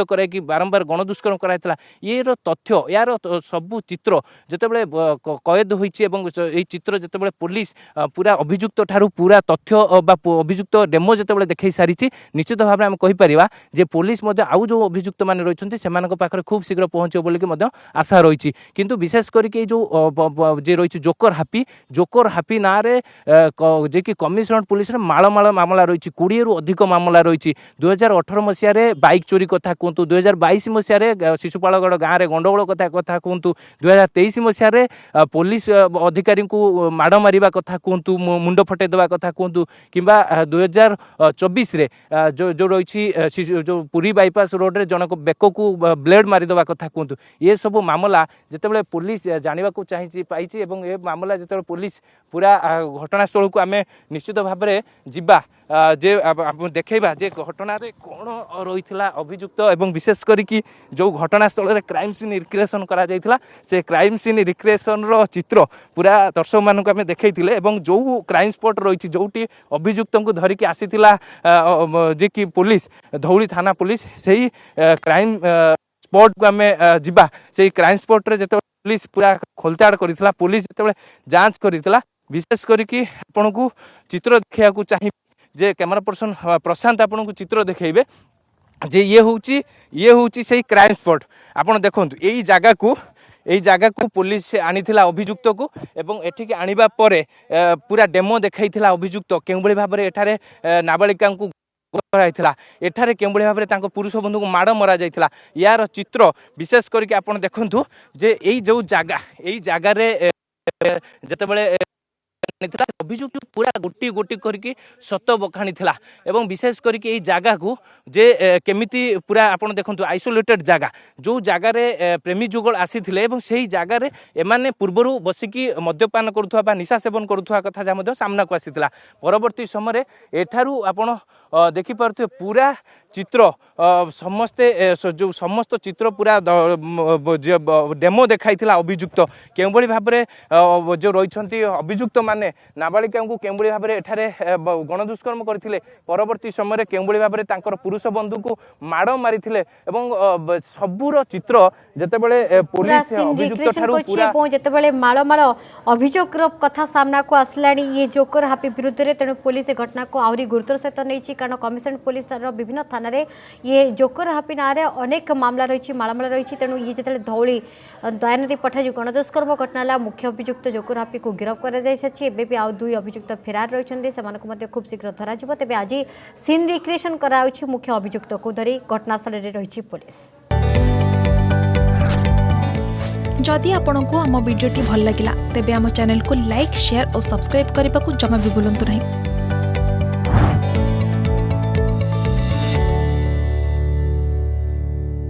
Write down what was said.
कराई कि बारंबार गणदुष्कर्म कराइला ये तथ्य यार सबू चित्र जितेबाला कैद होती चित्र जितेबाला पुलिस पूरा अभियुक्त ठारू पूरा तथ्य अभियुक्त डेमो जितेबाला देखई सारी निश्चित भाव में आम कहीपर जे पुलिस आउ जो अभियुक्त मैंने रही से खूब शीघ्र पहुँच बोलिक आशा रही किंतु विशेष करके जो जे रही जोकर हापी ना जे कि कमिशनरेट पुलिस मालमाल मामला रही 20 रु अधिक मामला रही 2018 मसीह बाइक चोरी कथा कहतु 2022 मसीह शिशुपालगढ़ गाँव में गंडगोल कथा कहतु 2023 मसीह पुलिस अधिकारी को माड़ मारिबा कथा कहतु मुंड फटे देवा कथा कहतु किंबा 2024 जो रही जो पुरी बाईपास रोड रे जनक बेक को ब्लेड मारिदेवा कथा कहतु ये सब मामला जितेबाला पुलिस जानवा पाई ए मामला जिते पुलिस पूरा घटनास्थल को आम निश्चित भाव में जीवा जे देखा जे घटना कौन रही अभियुक्त एवं विशेष करी जो घटनास्थल में क्राइम सीन रिक्रिएशन करा से क्राइम सीन रिक्रिएशन चित्र पूरा दर्शक मानक आम देखते जो क्राइम स्पॉट रही जो अभियुक्त को धरिकी आसी जे कि पुलिस धौली थाना पुलिस से ही क्राइम स्पॉट को आम जीवा से क्राइम स्पॉट रे जिते पुलिस पूरा खोलताड़ करथिला पुलिस जिते जांच करथिला विशेष करके आपन को चित्र देखा चाहिए जे कैमरा पर्सन प्रशांत आपन को चित्र देखेबे जे ये होची से क्राइम स्पॉट आपन देखंतु एई जगह को पुलिस आनी अभियुक्त को एवं एठिक आनिबा परे पूरा डेमो देखाइथिला अभियुक्त केउबळी भाबरे एठारे नाबालिका को एठारे केउबळी भाबरे तांको पुरुष बंधु को माड़ मरा जाइथिला यार चित्र विशेष करके आपन देखंतु जे एई जो जगह रे जतेबेले अभियुक्त पूरा गोटी गोटी करके सत बखाणी एवं विशेष करके यही जगह को जे केमिति पूरा आपन देखंतु आइसोलेटेड जगह जो जगह रे प्रेमी जुगल आसी से जगह रे एमाने पूर्वरु बसिकी मद्यपान करुथुवा बा निशा सेवन करुथुवा कथा जा मध्य सामना को आसीथिला परवर्ती समय एठारू आपन देखि पारुथे पूरा चित्र समस्ते जो समस्त चित्र पूरा डेमो देखाई अभियुक्त केउबळी भाबरे जो रही अभियुक्त माने नाबालिका को केउबळी भाबरे एठारे गणदुष्कर्म करथिले परवर्ती समय केउबळी भाबरे तांकर पुरुष बंधु को माड़ मारिथिले एवं सबूर चित्र जेतेबेले पुलिस अभियुक्त ठारू पूरा जेतेबेले माळ अभियोग कथा सामना को आसलानी ये जोकर हापी विरुद्ध रे तेणु पुलिस घटना को आउरी गुरुतर सहित नहीं कारण कमिशनरेट पुलिस विभिन्न थाना रे ये जोकर हापी ना अनेक मामला रही मालमाल रही तेणु ये जो धौली दयानदी पठा जो गणदुष्कर्म घटना मुख्य अभियुक्त जोकर हापी को गिरफ्त कर आउ दुई अभियुक्त फेरार रही खूब शीघ्र धरा तेज आज सीन रिक्रिएशन करा मुख्य अभियुक्त को धरी घटनास्थल में रही पुलिस। जदि आपंक आम भिडी भल लगा तेब आम चैनल को लाइक शेयर और सब्सक्राइब करने को जमा भी भूलु नहीं।